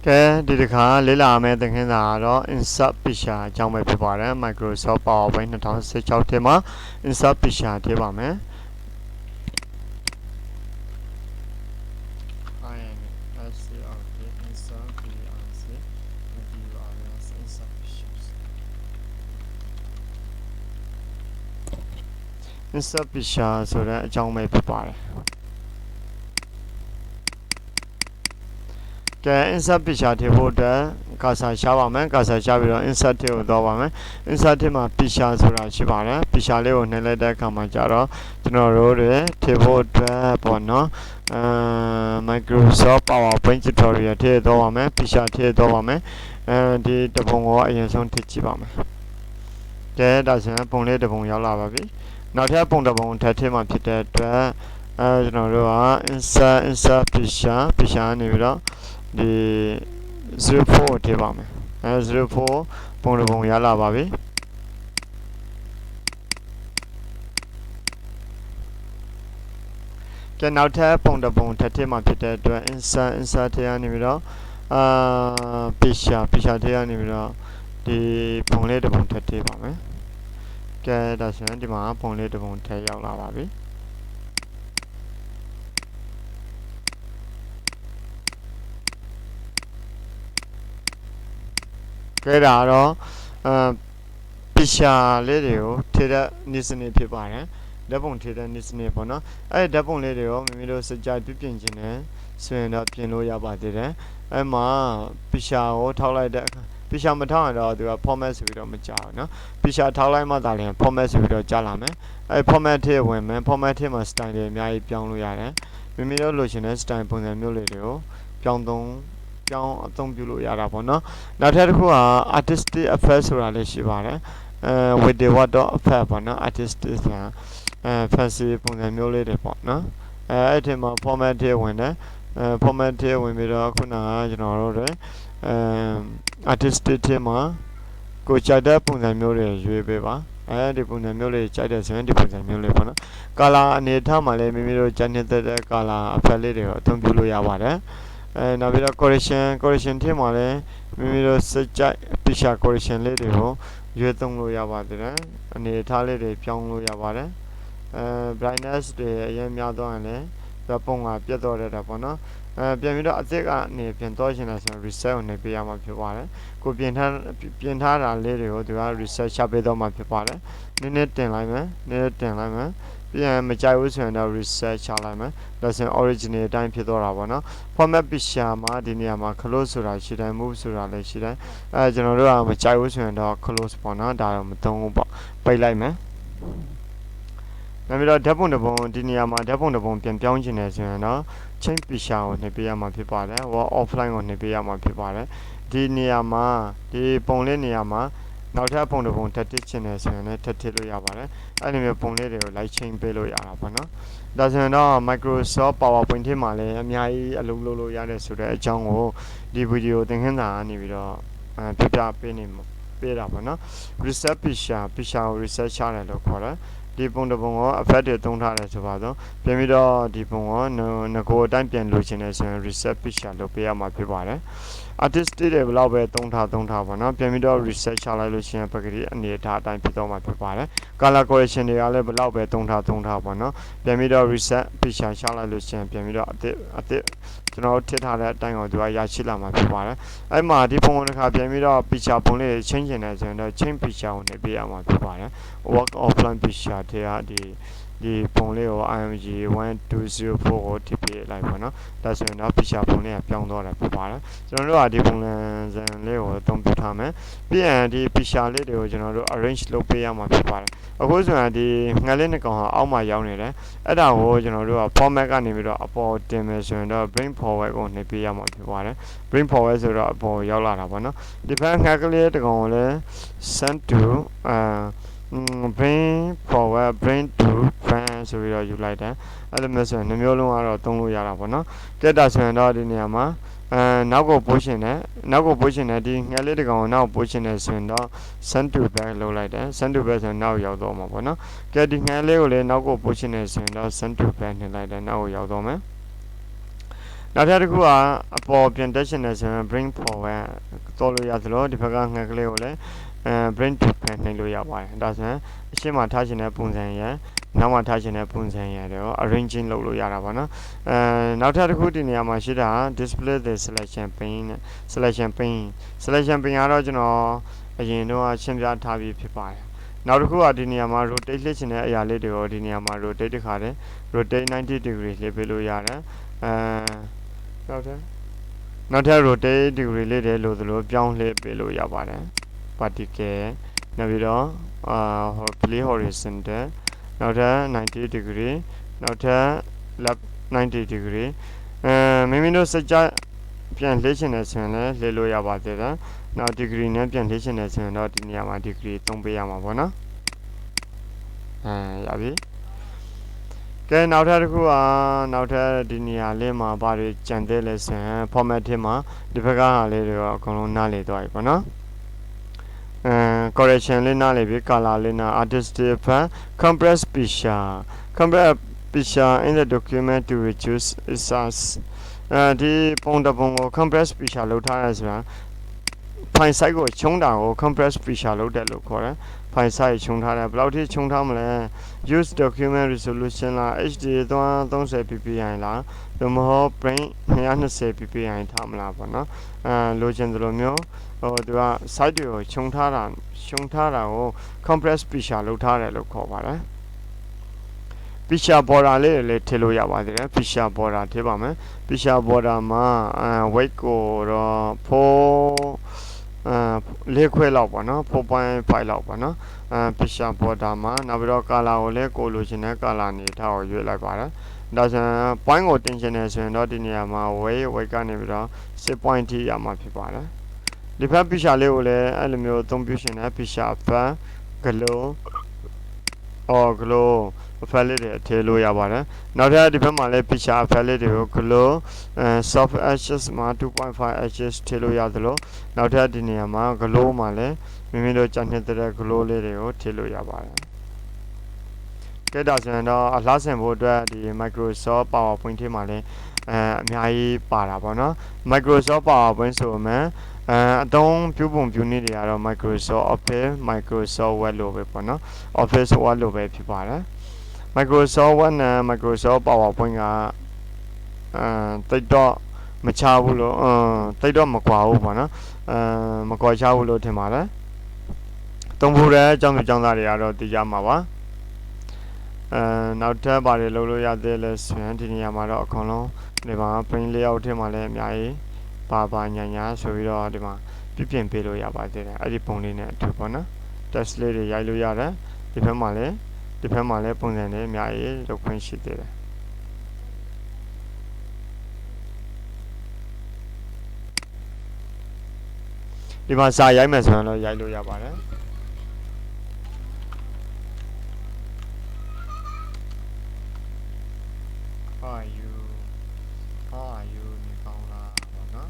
ကဲဒီတစ်ခါလေ့လာမယ့်သင်ခန်းစာကတော့ insert picture အကြောင်းပဲဖြစ်ပါတယ် Microsoft PowerPoint 2016ထဲမှာ insert picture ထည့်ပါမယ်insert picture ဆိုတဲ့အကြောင်းပဲဖြစ်ပါတယ်ကဲ insert picture ထည့်ဖို့အတွက်ကာဆာရှားပါမယ်ကာဆာရှားပြီးတော့ insert ထည့်ကိုတော့ပါမယ် insert ထည့်မှာ picture ဆိုတာရှိပါတယ် picture လေးကိုနှိပ်လိုက်တဲ့အခါမှာကြတော့ကျွန်တော်တို့တွေထည့်ဖို့အတွက်ပေါ့နော်Microsoft PowerPoint tutorial ထည့်တော့ပါမယ် picture ထည့်တော့ပါမယ်ဒီတပုံကိုအရင်ဆုံးထည့်ကြည့်ပါမယ်ကဲဒါဆိုရင်ပုံလေးတပုံရောက်လာပါပြီနောက်ထပ်ပုံတစ်ပုံထပ်ထည့်မှဖြစ်တဲ့အတွက်ကျွန်တော်တို့က insert picture နေပြီးတော့ဒီ04ထည့်ပါမယ်04ပုံတစ်ပုံရလာပါပြီကဲနောက်ထပ်ပုံတစ်ပုံထပ်ထည့်မှဖြစ်တဲ့အတွက် insert ထည့်ရနေပြီးတော့picture ထည့်ရနေပြီးတော့ဒီပုံလေးတစ်ပုံထပ်ထည့်ပါမယ်ကဲဒါဆိုရင်ဒီမှာပုံလေးတစ်ပုံထည့်ရောက်လာပါပြီကဲဒါတော့picture လေးတွေကိုထည့်တဲ့နည်းစနစ်ဖြစ်ပါတယ်ဓာတ်ပုံထည့်တဲ့နည်းစနစ်ပေါ့နော်အဲ့ဓာတ်ပုံလေးတွေကိုမိမိတို့စကြပြုပြင်ခြင်းနဲ့ဆိုရင်တော့ပြင်လို့ရပါသေးတယ်အဲ့မှာ picture ကိုထောက်လိုက်တဲ့picture မထောက်ရင်တော့သူက format ဆိုပြီးတော့မကြောက်ဘူးเนาะ picture ထောက်လိုက်မှသာလျှင် format ဆိုပြီးတော့ကြာလာမယ်အဲ့ format ထဲဝင်မယ် format ထဲမှာ style တွေအများကြီးပြောင်းလို့ရတယ်မိမိတို့လိုချင်တဲ့ style ပုံစံမျိုးလေးတွေကိုပြောင်းအသုံးပြုလို့ရတာပေါ့เนาะနောက်ထပ်တစ်ခုက artistic effect ဆိုတာလည်းရှိပါတယ်with the word effect ပေါ့เนาะ artistic ဆိုတာfancy ပုံစံမျိုးလေးတွေပေါ့เนาะအဲ့ဒီမှာ format ထဲဝင်တယ်format ထဲဝင်ပြီးတော့ခုနကကျွန်တော်တို့တွေartistic ထဲမှာကိုကြိုက်တဲ့ပုံစံမျိုးတွေရွေးပေးပါဒီပုံစံမျိုးလေးကြိုက်တဲ့ဆိုရင်ဒီပုံစံမျိုးလေးပေါ့နော် color အနေထားမှာလည်းမိမိတို့ကြိုက်နေတဲ့ color effect လေးတွေကိုအသုံးပြုလို့ရပါတယ်နောက်ပြီးတော့ correction ထဲမှာလည်းမိမိတို့စကြိုက် picture correction လေးတွေကိုရွေးသုံးလို့ရပါတယ်အနေထားလေးတွေပြောင်းလို့ရပါတယ်brightness တွေအရင်များသွားရင်လည်းပုံကပြတ်တော့တာပေါ့နော်ပြန်ပြီးတော့အသစ်ကနေပြင်တော့ရှင်လဲဆိုရင် reset ကိုနေပေးရမှာဖြစ်ပါတယ်ကိုပြင်ထားတာလေးတွေကိုသူက reset ချပေးတော့မှာဖြစ်ပါတယ်နည်းနည်းတင်လိုက်မယ်ပြန်မကြိုက်ဘူးဆိုရင်တော့ reset ချလိုက်မယ်ဒါဆိုရင် original အတိုင်းဖြစ်တော့တာပေါ့နော် format picture မှာဒီနေရာမှာ close ဆိုတာရှိတယ် move ဆိုတာလည်းရှိတယ်ကျွန်တော်တို့ကမကြိုက်ဘူးဆိုရင်တော့ close ပေါ့နော်ဒါတော့မသုံးဘူးပေါ့ပိတ်လိုက်မယ်နောက်ပြီးတော့ဓာတ်ပုံတစ်ပုံဒီနေရာမှာဓာတ်ပုံတစ်ပုံပြန်ပြောင်းချင်တယ်ဆိုရင်တော့ change picture ကိုနှိပ်ပေးရမှာဖြစ်ပါတယ် offline ကိုနှိပ်ပေးရမှာဖြစ်ပါတယ်ဒီနေရာမှာဒီပုံလေးနေရာမှာနောက်ထပ်ပုံတစ်ပုံထပ်ထည့်ချင်တယ်ဆိုရင်လည်းထပ်ထည့်လို့ရပါတယ်အဲ့ဒီမျိုးပုံလေးတွေကို light change ပေးလို့ရတာပေါ့နော်ဒါဆိုရင်တော့ Microsoft PowerPoint ထဲမှာလည်းအများကြီးအလုပ်လုပ်လို့ရတယ်ဆိုတဲ့အကြောင်းကိုဒီဗီဒီယိုသင်ခန်းစာကနေပြီးတော့ပြပြပေးတာပေါ့နော် reset picture ကို reset ချတယ်လို့ခေါ်တယ်ဒီပုံတစ်ပုံကို effect တွေသုံးထားတယ်ဆိုပါတော့ပြန်ပြီးတော့ဒီပုံကိုငကိုအတိုင်းပြန်လိုချင်တယ်ဆိုရင် reset picture လုပ်ပေးရမှာဖြစ်ပါတယ် artist တွေဘယ်လောက်ပဲသုံးထားပေါ့နော်ပြန်ပြီးတော့ reset ချလိုက်လို့ရှိရင်ပကတိအနေထားအတိုင်းဖြစ်တော့မှာဖြစ်ပါတယ် color correction တွေကလည်းဘယ်လောက်ပဲသုံးထားပေါ့နော်ပြန်ပြီးတော့ reset picture ချလိုက်လို့ရှိရင်ပြန်ပြီးတော့အသစ်ကျွန်တော်ထည့်ထားတဲ့အတိုင်းကိုသူကရရှိလာမှာဖြစ်ပါတယ်အဲ့မှာဒီပုံတစ်ခါပြန်ပြီးတော့ picture ပုံလေးချင်းချင်တယ်ဆိုရင်တော့ change picture ကိုနှိပ်ပေးရမှာဖြစ်ပါတယ် work offline picture ထဲကဒီပုံလေးကို img 1204ကိုထည့်ပေးလိုက်ပါနော်ဒါဆိုရင်တော့ picture ပုံလေးကပြောင်းသွားတာဖြစ်ပါတယ်ကျွန်တော်တို့ကဒီပုံစံလေးကိုအသုံးပြုထားမယ်ပြီးရင်ဒီ picture လေးတွေကိုကျွန်တော်တို့ arrange လုပ်ပေးရမှာဖြစ်ပါတယ်အခုဆိုရင်ဒီငှက်လေးနှစ်ကောင်ဟာအောက်မှာရောက်နေတယ်အဲ့ဒါကိုကျွန်တော်တို့က format ကနေပြီးတော့အပေါ်တင်မယ်ဆိုရင်တော့ bring forward ကိုနှိပ်ပေးရမှာဖြစ်ပါတယ် bring forward ဆိုတော့အပေါ်ရောက်လာတာပေါ့နော်ဒီဘက်ငှက်ကလေးတစ်ကောင်ကိုလည်း send to bring forward bring to front ဆိုပြီးတော့ယူလိုက်တယ်အဲ့လိုမျိုးဆိုရင်နှမျိုးလုံးကတော့သုံးလို့ရတာပေါ့နော်ကဲဒါဆိုရင်တော့ဒီနေရာမှာနောက်ကိုပို့ရှင်တယ်ဒီငှက်လေးတစ်ကောင်ကိုနောက်ပို့ရှင်တယ်ဆိုရင်တော့ send to back လုပ်လိုက်တယ် send to back ဆိုရင်နောက်ရောက်တော့မှာပေါ့နော်ကဲဒီငှက်လေးကိုလည်းနောက်ကိုပို့ရှင်တယ်ဆိုရင်တော့ send to back နှိပ်လိုက်တယ်နောက်ကိုရောက်တော့မယ် နောက်ထပ်တစ်ခုကအပေါ်ပြန်တက်ရှင်နေဆိုရင် bring forward တော်လို့ရသလိုဒီဘက်ကငှက်ကလေးကိုလည်းbring to ဖန်နှိပ်လို့ရပါတယ်ဒါဆိုရင်အရှင်းမှာထားရှင်တဲ့ပုံစံရယ်နောက်မှာထားရှင်တဲ့ပုံစံရယ်တော့ arranging လုပ်လို့ရတာပါနော်နောက်ထပ်တစ်ခုဒီနေရာမှာရှိတာ display the selection pane selection pane ကတော့ကျွန်တော်အရင်တော့ရှင်းပြထားပြီးဖြစ်ပါတယ်နောက်တစ်ခုကဒီနေရာမှာ rotate လှည့်ချင်တဲ့အရာလေးတွေကိုဒီနေရာမှာ rotate တစ်ခါတည်း rotate 90 degree လှည့်ပေးလို့ရတယ်နောက်ထပ် rotate degree လေးတွေလို့သလိုပြောင်းလှည့်ပေးလို့ရပါတယ် vertical နောက်ပြီးတော့play horizontal နောက်ထပ်90 degree နောက်ထပ် left 90 degree မိမိတို့စကြပြန်လှည့်ချင်တယ်ဆိုရင်လည်းလှည့်လို့ရပါသေးတယ်နောက် degree နဲ့ပြန်လှည့်ချင်တယ်ဆိုရင်တော့ဒီနေရာမှာ degree သုံးပေးရမှာပေါ့နော်ရပြီကဲနောက်ထပ်တစ်ခုကနောက်ထပ်ဒီနေရာလေးမှာဘာတွေကြံသေးလဲဆိုရင် format ထဲမှာဒီဘက်ကဟာလေးတွေတော့အကုန်လုံးနားလည်သွားပြီပေါ့နော် correction လေးနားလည်ပြီ color လေးနား artistic effect compress picture in the document to reduce size ဒီပုံတစ်ပုံကို compress picture လောက်ထားရဆိုတာ file size ကိုချုံးတာကို compress picture လောက်တယ်လို့ခေါ်တယ် file size ချုံထားတယ်ဘယ်လောက်ထိချုံထားမလဲ use document resolution လား HD 30 ppi လားဒါမှမဟုတ် print 220 ppi ထားမလားပေါ့နော်လိုချင်သလိုမျိုးသူက site တွေကိုချုံထားတာကို compress picture လောက်ထားတယ်လို့ခေါ်ပါတယ် picture border လေးတွေလည်းထည့်လို့ရပါသေးတယ် picture border ထည့်ပါမယ် picture border မှာ weight ကိုတော့လေးခွဲလောက်ပေါ့နော် 4.5 လောက်ပေါ့နော်picture border မှာနောက်ပြီးတော့ color ကိုလည်းကိုလိုချင်တဲ့ color နေထားကိုရွေးလိုက်ပါတယ်ဒါဆိုရင် point ကိုတင်ချင်တယ်ဆိုရင်တော့ဒီနေရာမှာ weight ကနေပြီးတော့ 6 ထိရမှာဖြစ်ပါတယ်ဒီဘက် picture လေးကိုလည်းအဲ့လိုမျိုးအသုံးပြုရှင်တဲ့ picture ဘက် glow effect လေးတွေထည့်လို့ရပါတယ်နောက်ထပ်ဒီဘက်မှာလည်း picture effect လေးတွေကို glow soft edges မှာ 2.5 edges ထည့်လို့ရသလိုနောက်ထပ်ဒီနေရာမှာ glow မှာလည်းမိမိတို့ကြံနေတဲ့ glow လေးတွေကိုထည့်လို့ရပါတယ်ကဲဒါဆိုရင်တော့အလှဆင်ဖို့အတွက်ဒီ Microsoft PowerPoint ထဲမှာလည်းအများကြီးပါတာပေါ့နော် Microsoft PowerPoint ဆိုမှအသုံးပြုပုံပြုနည်းတွေကတော့ Microsoft Office Microsoft Word လို့ပဲပေါ့နော် Office Word လို့ပဲဖြစ်ပါတယ် Microsoft Word နဲ့ Microsoft PowerPoint ကတိတ်တော့မချဘူးလို့တိတ်တော့မကွာဘူးပေါ့နော်မကွာချဘူးလို့ထင်ပါတယ်သုံးဖို့တဲ့အကြောင်းသားတွေကတော့သိကြမှာပါနောက်ထပ်ဘာတွေလုပ်လို့ရသေးလဲဆိုရင်ဒီနေရာမှာတော့အကုန်လုံးဒီမှာ print layout ထဲမှာလည်းအများကြီးပါညာဆိုပြီးတော့ဒီမှာပြပြင်ပေးလို့ရပါသေးတယ်အဲ့ဒီပုံလေးနဲ့အတူပေါ့နော် text လေးတွေရိုက်လို့ရတယ်ဒီဘက်မှာလည်းပုံစံတွေအများကြီးလုပ်ခွင့်ရှိသေးတယ်ဒီမှာစာရိုက်မယ်ဆိုရင်တော့ရိုက်လို့ရပါတယ် How are you နေကောင်းလားပေါ့နော်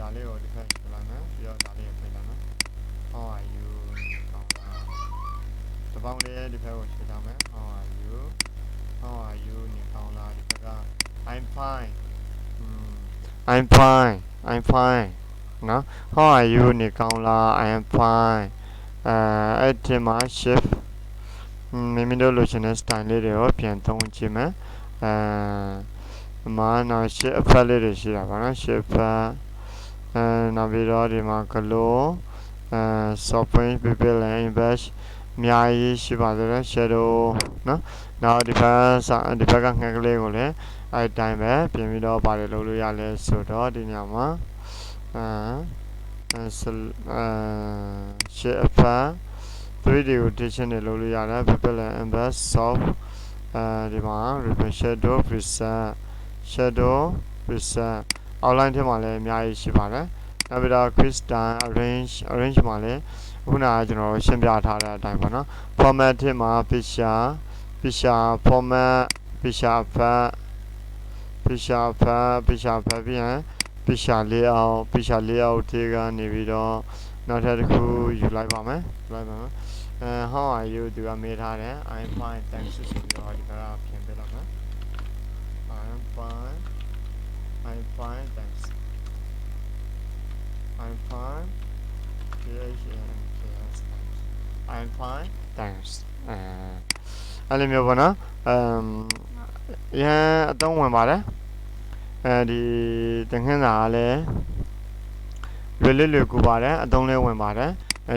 ဒါလေးကိုဒီဖက်ပြလိုက်မယ်ပြီးတော့ဒါလေးကိုပြလိုက်မယ် How are you နေကောင်းလားတပေါင်းလေးဒီဖက်ကိုပြထားမယ် How are you နေကောင်းလားဒီဖက်က I'm fineနော် How are you နေကောင်းလား I am fine အဲ့ဒီမှာ shift မိမိတို့လိုချင်တဲ့ style လေးတွေကိုပြန်သုံးကြည့်မယ်မှာနောက် shift effect လေးတွေရှိတာပါနော် shift effect နောက်ပြီးတော့ဒီမှာ glow software people and invest အများကြီးရှိပါသေးတယ် shadow နော်နောက်ဒီဘက်ကငှက်ကလေးကိုလည်းအဲ့တိုင်းပဲပြင်ပြီးတော့ပါတယ်လုပ်လို့ရလဲဆိုတော့ဒီညမှာshift effect 3D rotation တွေလုပ်လို့ရတယ် people and invest soft ဒီမှာ shadow preset outline ထဲမှာလည်းအများကြီးရှိပါတယ်နောက်ပြီးတော့ quick time arrange မှာလည်းခုနကကျွန်တော်ရှင်းပြထားတဲ့အတိုင်းပေါ့နော် format ထဲမှာ picture format picture effect ပြီးရင် picture layout ထဲကနေပြီးတော့နောက်ထပ်တစ်ခုယူလိုက်ပါမယ်How are you သူကမေးထားတယ် I'm fine thanks ဆိုပြီးတော့ဒီကပြင်ပေးလိုက်မယ် I'm fine I'm fine thanks I'm fine thanks I'm fine thanks အဲ့လိုမျိုးပေါ့နော်ရန်အသုံးဝင်ပါတယ်ဒီသင်ခန်းစာကလည်းလွယ်လွယ်ကူပါတယ်အသုံးလေးဝင်ပါတယ်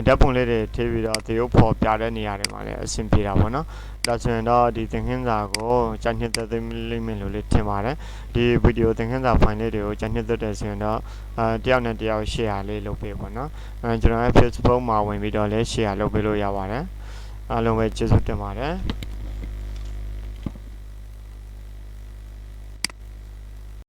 ဓာတ်ပုံလေးတွေထည့်ပြီးတော့သရုပ်ဖော်ပြတဲ့နေရာတွေမှာလည်းအဆင်ပြေတာပေါ့နော်ဒါဆိုရင်တော့ဒီသင်ခန်းစာကိုကြာနှစ်သက်သိလိမ့်မယ်လို့လေးထင်ပါတယ်ဒီဗီဒီယိုသင်ခန်းစာဖိုင်လေးတွေကိုကြာနှစ်သက်တယ်ဆိုရင်တော့တယောက်နဲ့တယောက် share လေးလုပ်ပေးပါနော်ကျွန်တော်ရဲ့ Facebook မှာဝင်ပြီးတော့လည်း share လုပ်ပေးလို့ရပါတယ်အားလုံးပဲကျေးဇူးတင်ပါတယ်